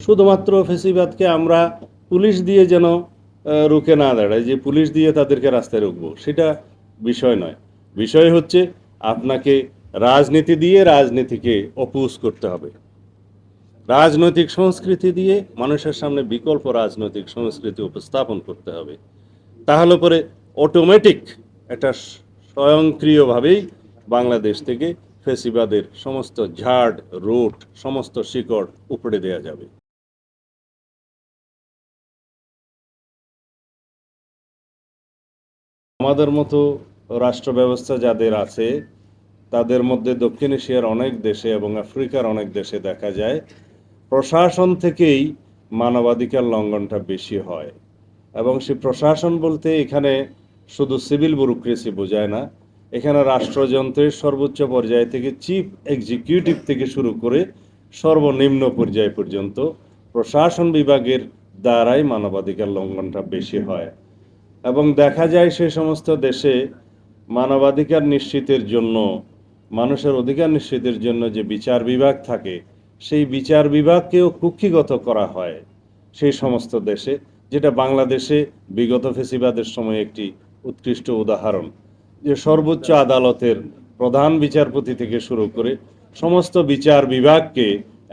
শুধুমাত্র ফেসিবাদকে আমরা পুলিশ দিয়ে যেন রুখে না দাঁড়ায়, যে পুলিশ দিয়ে তাদেরকে রাস্তায় রুখবো, সেটা বিষয় নয়। বিষয় হচ্ছে আপনাকে রাজনীতি দিয়ে রাজনীতিকে অপোজ করতে হবে। রাজনৈতিক সংস্কৃতি দিয়ে মানুষের সামনে বিকল্প রাজনৈতিক সংস্কৃতি উপস্থাপন করতে হবে। তাহলে পরে অটোমেটিক একটা স্বয়ংক্রিয়ভাবেই বাংলাদেশ থেকে ফেসিবাদের সমস্ত ঝাড় রুট, সমস্ত শিকড় উপড়ে দেওয়া যাবে। আমাদের মতো রাষ্ট্র ব্যবস্থা যাদের আছে, তাদের মধ্যে দক্ষিণ এশিয়ার অনেক দেশে এবং আফ্রিকার অনেক দেশে দেখা যায় প্রশাসন থেকেই মানবাধিকার লঙ্ঘনটা বেশি হয়। এবং সে প্রশাসন বলতে এখানে শুধু সিভিল ব্যুরোক্রেসি বোঝায় না, এখানে রাষ্ট্রযন্ত্রের সর্বোচ্চ পর্যায় থেকে চিফ এক্সিকিউটিভ থেকে শুরু করে সর্বনিম্ন পর্যায় পর্যন্ত প্রশাসন বিভাগের দ্বারাই মানবাধিকার লঙ্ঘনটা বেশি হয়। এবং দেখা যায় সেই সমস্ত দেশে মানবাধিকার নিশ্চিতের জন্য, মানুষের অধিকার নিশ্চিতের জন্য যে বিচার বিভাগ থাকে, সেই বিচার বিভাগকেও কুক্ষিগত করা হয় সেই সমস্ত দেশে, যেটা বাংলাদেশে বিগত ফেসিবাদের সময় একটি উৎকৃষ্ট উদাহরণ। যে সর্বোচ্চ আদালতের প্রধান বিচারপতি থেকে শুরু করে সমস্ত বিচার বিভাগকে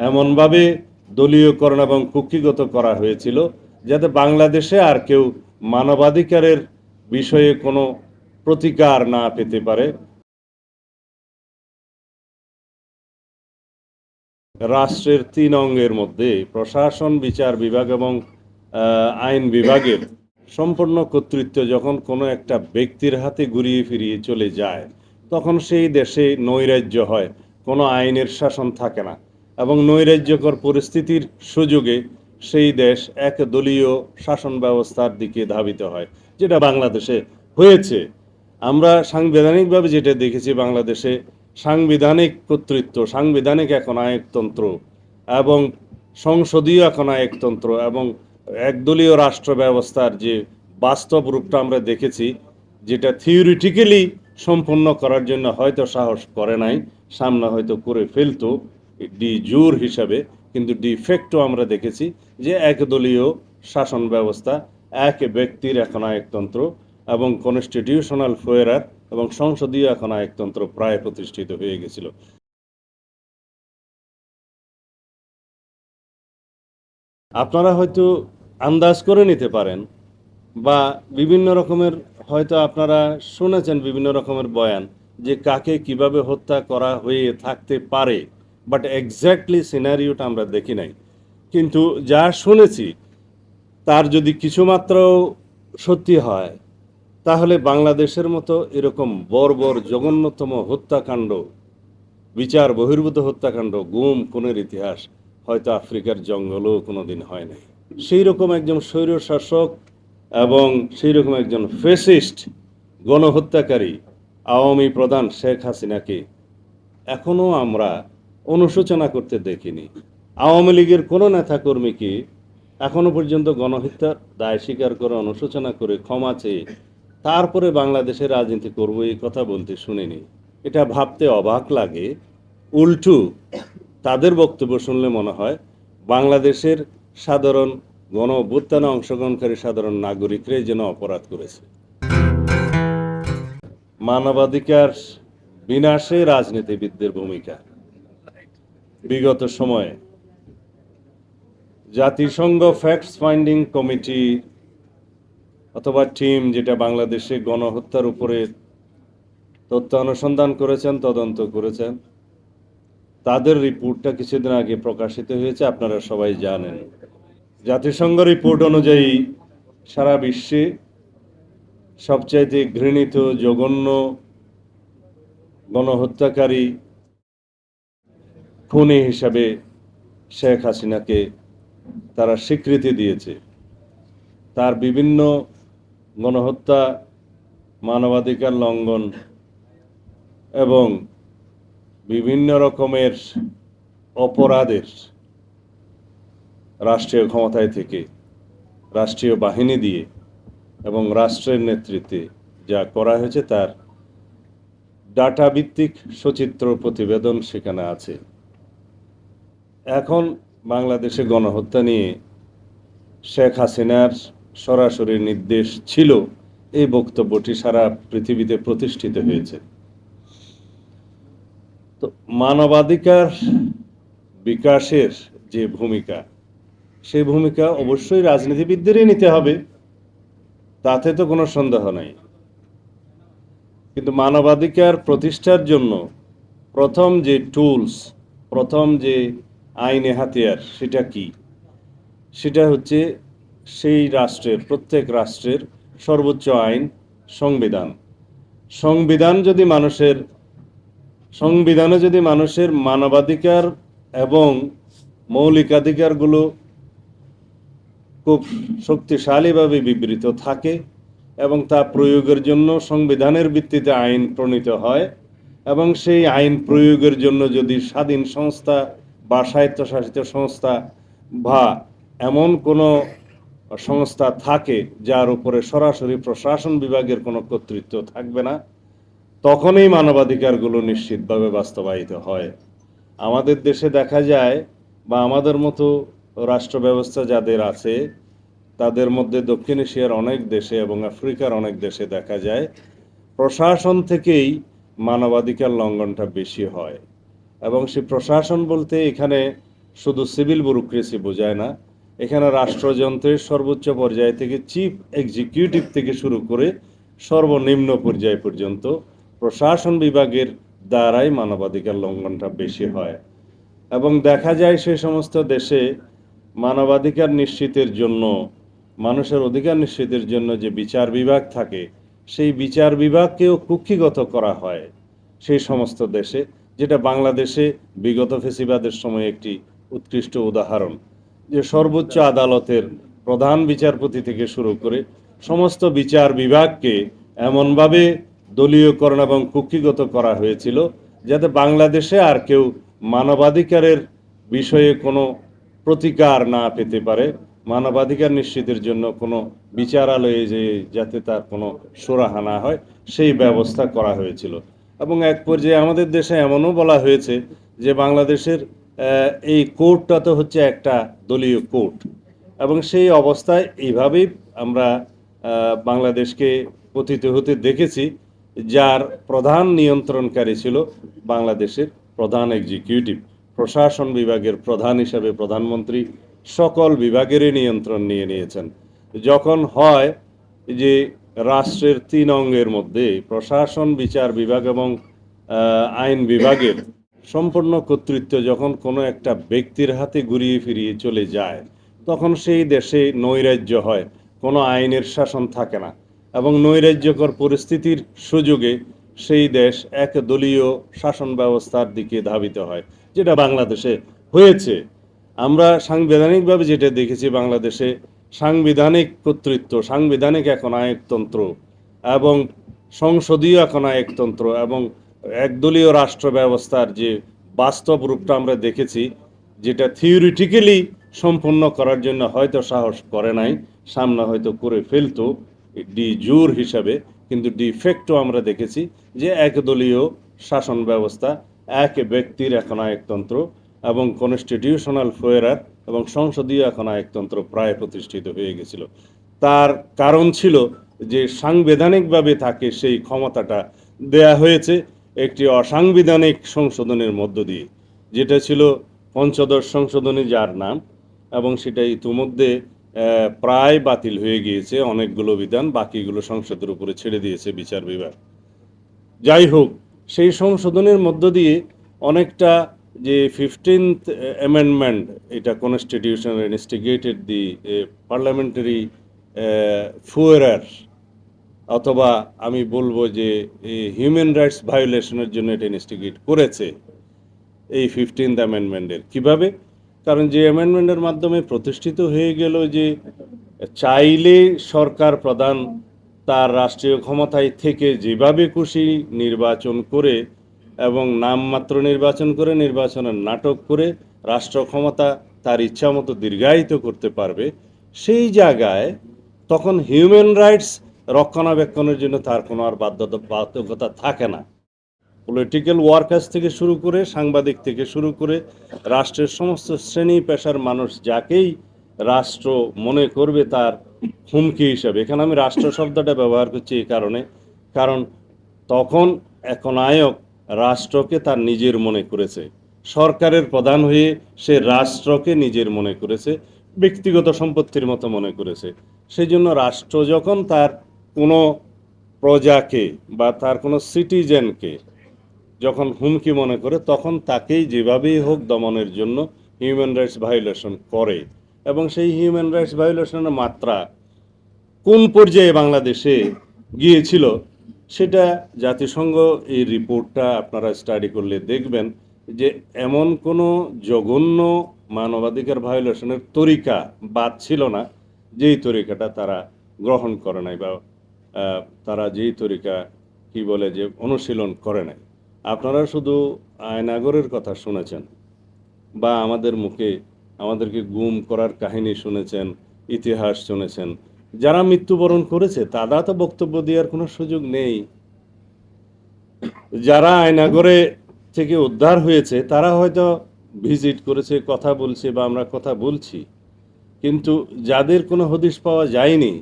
এমনভাবে দলীয়করণ এবং কুক্ষিগত করা হয়েছিল যাতে বাংলাদেশে আর কেউ মানবাধিকারের বিষয়ে কোনো প্রতিকার না পেতে পারে। রাষ্ট্রের 3 অঙ্গের মধ্যে প্রশাসন, বিচার বিভাগ এবং আইন বিভাগের সম্পূর্ণ কর্তৃত্ব যখন কোনো একটা ব্যক্তির হাতে ঘুরিয়ে ফিরিয়ে চলে যায়, তখন সেই দেশে নৈরাজ্য হয়, কোনো আইনের শাসন থাকে না এবং নৈরাজ্যকর পরিস্থিতির সুযোগে সেই দেশ একদলীয় শাসন ব্যবস্থার দিকে ধাবিত হয়, যেটা বাংলাদেশে হয়েছে। আমরা সাংবিধানিকভাবে যেটা দেখেছি, বাংলাদেশে সাংবিধানিক কর্তৃত্ব, সাংবিধানিক একনায়কতন্ত্র এবং সংসদীয় একনায়কতন্ত্র এবং একদলীয় রাষ্ট্র ব্যবস্থার যে বাস্তব রূপটা আমরা দেখেছি, যেটা থিওরিটিক্যালি সম্পন্ন করার জন্য হয়তো সাহস করে নাই, সামনে হয়তো করে ফেলতো ডি জুর হিসাবে, কিন্তু ডিফেক্টও আমরা দেখেছি যে একদলীয় শাসন ব্যবস্থা, এক ব্যক্তির একনায়কতন্ত্র এবং কনস্টিটিউশনাল ফোয়ারার এবং সংসদীয় একনায়কতন্ত্র প্রায় প্রতিষ্ঠিত হয়ে গেছিল। আপনারা হয়তো আন্দাজ করে নিতে পারেন বা বিভিন্ন রকমের হয়তো আপনারা শুনেছেন বিভিন্ন রকমের বয়ান যে কাকে কিভাবে হত্যা করা হয়ে থাকতে পারে, বাট এক্স্যাক্টলি সিনারিওটা আমরা দেখি নাই। কিন্তু যা শুনেছি তার যদি কিছুমাত্র সত্যি হয়, তাহলে বাংলাদেশের মতো এরকম বর্বর জঘন্যতম হত্যাকাণ্ড, বিচার বহির্ভূত হত্যাকাণ্ড, গুম খুনের ইতিহাস হয়তো আফ্রিকার জঙ্গলেও কোনোদিন হয় নাই। সেই রকম একজন স্বৈরশাসক এবং সেই রকম একজন ফেসিস্ট গণহত্যাকারী আওয়ামী প্রধান শেখ হাসিনাকে এখনো আমরা অনুশোচনা করতে দেখিনি। আওয়ামী লীগের কোনো নেতাকর্মীকে এখনো পর্যন্ত গণহত্যার দায় স্বীকার করে, অনুশোচনা করে, ক্ষমা চেয়ে তারপরে বাংলাদেশের রাজনীতি করবো এই কথা বলতে শুনিনি। এটা ভাবতে অবাক লাগে। উল্টো তাদের বক্তব্য শুনলে মনে হয় বাংলাদেশের সাধারণ গণ অভ্যুত্থানে অংশগ্রহণকারী সাধারণ নাগরিকরাই যেন অপরাধ করেছে। মানবাধিকার বিনাশে রাজনীতিবিদদের ভূমিকা। বিগত সময়ে জাতিসংঘ ফ্যাক্টস ফাইন্ডিং কমিটি অথবা টিম, যেটা বাংলাদেশে গণহত্যার উপরে তথ্য অনুসন্ধান করেছেন, তদন্ত করেছেন, তাদের রিপোর্টটা কিছুদিন আগে প্রকাশিত হয়েছে, আপনারা সবাই জানেন। জাতিসংঘ রিপোর্ট অনুযায়ী সারা বিশ্বে সবচাইতে ঘৃণিত জঘন্য গণহত্যাকারী খুনি হিসাবে শেখ হাসিনাকে তারা স্বীকৃতি দিয়েছে। তার বিভিন্ন গণহত্যা, মানবাধিকার লঙ্ঘন এবং বিভিন্ন রকমের অপরাধের রাষ্ট্রীয় ক্ষমতায় থেকে, রাষ্ট্রীয় বাহিনী দিয়ে এবং রাষ্ট্রের নেতৃত্বে যা করা হয়েছে তার ডাটা ভিত্তিক সচিত্র প্রতিবেদন সেখানে আছে। এখন বাংলাদেশে গণহত্যা নিয়ে শেখ হাসিনার সরাসরি নির্দেশ ছিল, এই বক্তব্যটি সারা পৃথিবীতে প্রতিষ্ঠিত হয়েছে। তো মানবাধিকার বিকাশের যে ভূমিকা, সেই ভূমিকা অবশ্যই রাজনীতিবিদদেরই নিতে হবে, তাতে তো কোনো সন্দেহ নাই। কিন্তু মানবাধিকার প্রতিষ্ঠার জন্য প্রথম যে টুলস, প্রথম যে আইনে হাতিয়ার, সেটা কি? সেটা হচ্ছে সেই রাষ্ট্রের, প্রত্যেক রাষ্ট্রের সর্বোচ্চ আইন সংবিধান। সংবিধানে যদি মানুষের মানবাধিকার এবং মৌলিকাধিকারগুলো খুব শক্তিশালীভাবে বিবৃত থাকে এবং তা প্রয়োগের জন্য সংবিধানের ভিত্তিতে আইন প্রণীত হয়, এবং সেই আইন প্রয়োগের জন্য যদি স্বাধীন সংস্থা বা স্বায়ত্তশাসিত সংস্থা বা এমন কোনো সংস্থা থাকে যার উপরে সরাসরি প্রশাসন বিভাগের কোনো কর্তৃত্ব থাকবে না, তখনই মানবাধিকারগুলো নিশ্চিতভাবে বাস্তবায়িত হয়। আমাদের দেশে দেখা যায়, বা আমাদের মতো রাষ্ট্র ব্যবস্থা যাদের আছে, তাদের মধ্যে দক্ষিণ এশিয়ার অনেক দেশে এবং আফ্রিকার অনেক দেশে দেখা যায় প্রশাসন থেকেই মানবাধিকার লঙ্ঘনটা বেশি হয়। এবং সেই প্রশাসন বলতে এখানে শুধু সিভিল ব্যুরোক্রেসি বোঝায় না, এখানে রাষ্ট্রযন্ত্রের সর্বোচ্চ পর্যায় থেকে চিফ এক্সিকিউটিভ থেকে শুরু করে সর্বনিম্ন পর্যায় পর্যন্ত প্রশাসন বিভাগের দ্বারাই মানবাধিকার লঙ্ঘনটা বেশি হয়। এবং দেখা যায় সেই সমস্ত দেশে মানবাধিকার নিশ্চিতের জন্য, মানুষের অধিকার নিশ্চিতের জন্য যে বিচার বিভাগ থাকে, সেই বিচার বিভাগকেও কুক্ষিগত করা হয় সেই সমস্ত দেশে, যেটা বাংলাদেশে বিগত ফেসিবাদের সময় একটি উৎকৃষ্ট উদাহরণ। যে সর্বোচ্চ আদালতের প্রধান বিচারপতি থেকে শুরু করে সমস্ত বিচার বিভাগকে এমনভাবে দলীয়করণ এবং কুক্ষিগত করা হয়েছিল যাতে বাংলাদেশে আর কেউ মানবাধিকারের বিষয়ে কোনো প্রতিকার না পেতে পারে, মানবাধিকার নিশ্চিতের জন্য কোনো বিচারালয়ে যে যাতে তার কোনো সুরাহা না হয়, সেই ব্যবস্থা করা হয়েছিল। এবং এক পর্যায়ে আমাদের দেশে এমনও বলা হয়েছে যে বাংলাদেশের এই কোর্টটা তো হচ্ছে একটা দলীয় কোর্ট, এবং সেই অবস্থায় এইভাবেই আমরা বাংলাদেশকে পতিত হতে দেখেছি, যার প্রধান নিয়ন্ত্রণকারী ছিল বাংলাদেশের প্রধান এক্সিকিউটিভ। প্রশাসন বিভাগের প্রধান হিসাবে প্রধানমন্ত্রী সকল বিভাগেরই নিয়ন্ত্রণ নিয়ে নিয়েছেন। যখন হয় যে রাষ্ট্রের 3 অঙ্গের মধ্যে প্রশাসন, বিচার বিভাগ এবং আইন বিভাগের সম্পূর্ণ কর্তৃত্ব যখন কোনো একটা ব্যক্তির হাতে ঘুরিয়ে ফিরিয়ে চলে যায়, তখন সেই দেশে নৈরাজ্য হয়, কোনো আইনের শাসন থাকে না, এবং নৈরাজ্যকর পরিস্থিতির সুযোগে সেই দেশ এক দলীয় শাসন ব্যবস্থার দিকে ধাবিত হয়, যেটা বাংলাদেশে হয়েছে। আমরা সাংবিধানিকভাবে যেটা দেখেছি, বাংলাদেশে সাংবিধানিক কর্তৃত্ব, সাংবিধানিক এখন একনায়কতন্ত্র এবং সংসদীয় একনায়কতন্ত্র এবং একদলীয় রাষ্ট্র ব্যবস্থার যে বাস্তব রূপটা আমরা দেখেছি, যেটা থিওরিটিক্যালি সম্পূর্ণ করার জন্য হয়তো সাহস করে নাই, সামনে হয়তো করে ফেলতো ডি জুর হিসাবে, কিন্তু ডিফেক্টও আমরা দেখেছি যে একদলীয় শাসন ব্যবস্থা, এক ব্যক্তির একনায়কতন্ত্র এবং কনস্টিটিউশনাল ফোয়ারার এবং সংসদীয় একনায়কতন্ত্র প্রায় প্রতিষ্ঠিত হয়ে গেছিল। তার কারণ ছিল যে সাংবিধানিকভাবে তাকে সেই ক্ষমতাটা দেয়া হয়েছে একটি অসাংবিধানিক সংশোধনের মধ্য দিয়ে, যেটা ছিল পঞ্চদশ সংশোধনী যার নাম, এবং সেটা ইতিমধ্যে প্রায় বাতিল হয়ে গিয়েছে। অনেকগুলো বিধান বাকিগুলো সংসদের উপরে ছেড়ে দিয়েছে বিচার বিভাগ। যাই হোক, সেই সংশোধনের মধ্য দিয়ে অনেকটা যে 15th অ্যামেন্ডমেন্ট, এটা কনস্টিটিউশন ইনস্টিগেটেড দি পার্লামেন্টারি ফুয়ারার, অথবা আমি বলবো যে হিউম্যান রাইটস ভায়োলেশনের জন্য এটা ইনস্টিগেট করেছে এই 15th অ্যামেন্ডমেন্টের। কিভাবে? কারণ যে অ্যামেন্ডমেন্টের মাধ্যমে প্রতিষ্ঠিত হয়ে গেল যে চাইলে সরকার প্রধান তার রাষ্ট্রীয় ক্ষমতায় থেকে যেভাবে খুশি নির্বাচন করে এবং নামমাত্র নির্বাচন করে, নির্বাচনের নাটক করে রাষ্ট্র ক্ষমতা তার ইচ্ছা মতো দীর্ঘায়িত করতে পারবে, সেই জায়গায় তখন হিউম্যান রাইটস রক্ষণাবেক্ষণের জন্য তার কোনো আর বাধ্যকতা থাকে না। পলিটিক্যাল ওয়ার্কার্স থেকে শুরু করে, সাংবাদিক থেকে শুরু করে, রাষ্ট্রের সমস্ত শ্রেণী পেশার মানুষ যাকেই রাষ্ট্র মনে করবে তার হুমকি হিসাবে। এখানে আমি রাষ্ট্র শব্দটা ব্যবহার করছি এই কারণে, কারণ তখন একনায়ক রাষ্ট্রকে তার নিজের মনে করেছে, সরকারের প্রধান হয়ে সে রাষ্ট্রকে নিজের মনে করেছে, ব্যক্তিগত সম্পত্তির মতো মনে করেছে। সেই জন্য রাষ্ট্র যখন তার কোনো প্রজাকে বা তার কোনো সিটিজেনকে যখন হুমকি মনে করে, তখন তাকেই যেভাবেই হোক দমনের জন্য হিউম্যান রাইটস ভায়োলেশন করে। এবং সেই হিউম্যান রাইটস ভায়োলেশনের মাত্রা কোন পর্যায়ে বাংলাদেশে গিয়েছিল সেটা জাতিসংঘ এই রিপোর্টটা আপনারা স্টাডি করলে দেখবেন যে এমন কোনো জঘন্য মানবাধিকার ভায়োলেশনের তরিকা বাদ ছিল না যেই তরিকাটা তারা গ্রহণ করে নাই, বা তারা যেই তরিকা কি বলে যে অনুশীলন করে নাই। আপনারা শুধু আয়নাগরের কথা শুনেছেন বা আমাদের মুখে আমাদেরকে গুম করার কাহিনী শুনেছেন, ইতিহাস শুনেছেন। যারা মৃত্যুবরণ করেছে তারা তো বক্তব্য দেওয়ার কোনো সুযোগ নেই। যারা আয়নাগরে থেকে উদ্ধার হয়েছে তারা হয়তো ভিজিট করেছে, কথা বলছে বা আমরা কথা বলছি, কিন্তু যাদের কোনো হদিশ পাওয়া যায়নি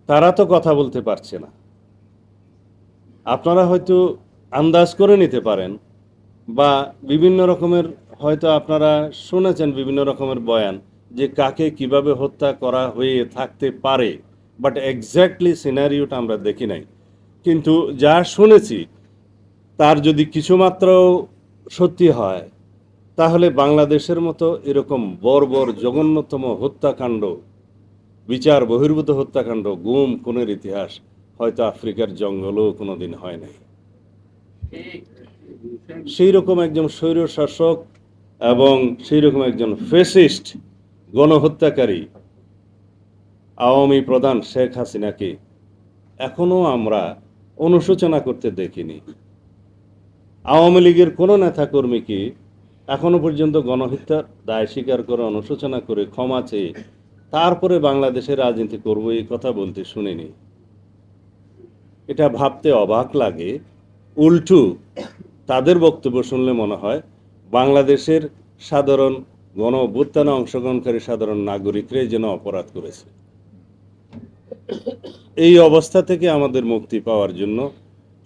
তারা তো কথা বলতে পারছে না। আপনারা হয়তো আন্দাজ করে নিতে পারেন বা বিভিন্ন রকমের হয়তো আপনারা শুনেছেন বিভিন্ন রকমের বয়ান যে কাকে কিভাবে হত্যা করা হয়ে থাকতে পারে, বাট এক্স্যাক্টলি সিনারিওটা আমরা দেখি নাই। কিন্তু যা শুনেছি তার যদি কিছুমাত্র সত্যি হয় তাহলে বাংলাদেশের মতো এরকম বর্বর জঘন্যতম হত্যাকাণ্ড, বিচার বহির্ভূত হত্যাকাণ্ড, গুম খুনের ইতিহাস হয়তো আফ্রিকার জঙ্গলেও কোনোদিন হয় নাই। সেই রকম একজন স্বৈর শাসক এবং সেই রকম একজন ফ্যাসিস্ট গণহত্যাকারী আওয়ামী প্রধান শেখ হাসিনাকে এখনো আমরা অনুশোচনা করতে দেখিনি। আওয়ামী লীগের কোনো নেতাকর্মীকে এখনো পর্যন্ত গণহত্যার দায় স্বীকার করে, অনুশোচনা করে, ক্ষমা চেয়ে তারপরে বাংলাদেশের রাজনীতি করবো এই কথা বলতে শুনিনি। এটা ভাবতে অবাক লাগে। উল্টো তাদের বক্তব্য শুনলে মনে হয় বাংলাদেশের সাধারণ গণ অভ্যুত্থানে অংশগ্রহণকারী সাধারণ নাগরিকরাই যেন অপরাধ করেছে। এই অবস্থা থেকে আমাদের মুক্তি পাওয়ার জন্য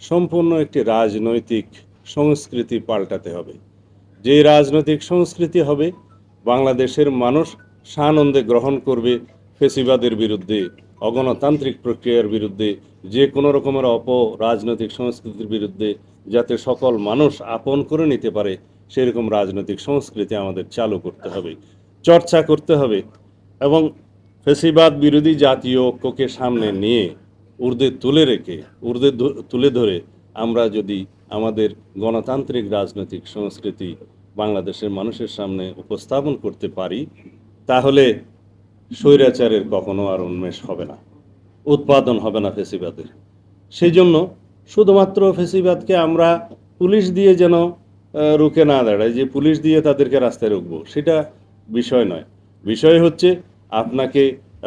সম্পূর্ণ একটি রাজনৈতিক সংস্কৃতি পাল্টাতে হবে। যে রাজনৈতিক সংস্কৃতি হবে বাংলাদেশের মানুষ সানন্দে গ্রহণ করবে ফেসিবাদের বিরুদ্ধে, অগণতান্ত্রিক প্রক্রিয়ার বিরুদ্ধে, যে কোনো রকমের রাজনৈতিক সংস্কৃতির বিরুদ্ধে, যাতে সকল মানুষ আপন করে নিতে পারে সেরকম রাজনৈতিক সংস্কৃতি আমাদের চালু করতে হবে, চর্চা করতে হবে। এবং ফেসিবাদ বিরোধী জাতীয় ঐক্যকে সামনে নিয়ে ঊর্ধ্বে তুলে ধরে আমরা যদি আমাদের গণতান্ত্রিক রাজনৈতিক সংস্কৃতি বাংলাদেশের মানুষের সামনে উপস্থাপন করতে পারি, তাহলে স্বৈরাচারের কখনো আর উন্মেষ হবে না, উৎপাদন হবে না ফেসিবাদের। সেই জন্য শুধুমাত্র ফেসিবাদকে আমরা পুলিশ দিয়ে যেন রুখে না দাঁড়ায়, যে পুলিশ দিয়ে তাদেরকে রাস্তায় রুখবো, সেটা বিষয় নয়। বিষয় হচ্ছে আপনাকে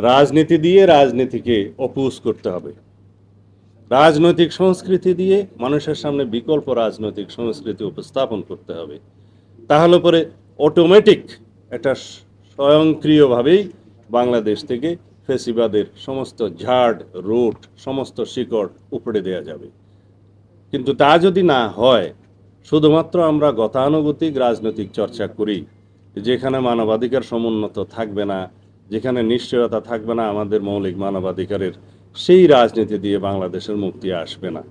রাজনীতি দিয়ে রাজনীতিকে অপোজ করতে হবে। রাজনৈতিক সংস্কৃতি দিয়ে মানুষের সামনে বিকল্প রাজনৈতিক সংস্কৃতি উপস্থাপন করতে হবে। তাহলে পরে অটোমেটিক একটা স্বয়ংক্রিয়ভাবেই বাংলাদেশ থেকে ফেসিবাদের সমস্ত ঝাড় রুট, সমস্ত শিকড় উপড়ে দেওয়া যাবে। কিন্তু তা যদি না হয়, শুধুমাত্র আমরা গতানুগতিক রাজনৈতিক চর্চা করি, যেখানে মানবাধিকার সমুন্নত থাকবে না, যেখানে নিশ্চয়তা থাকবে না আমাদের মৌলিক মানবাধিকারের, সেই রাজনীতি দিয়ে বাংলাদেশের মুক্তি আসবে না।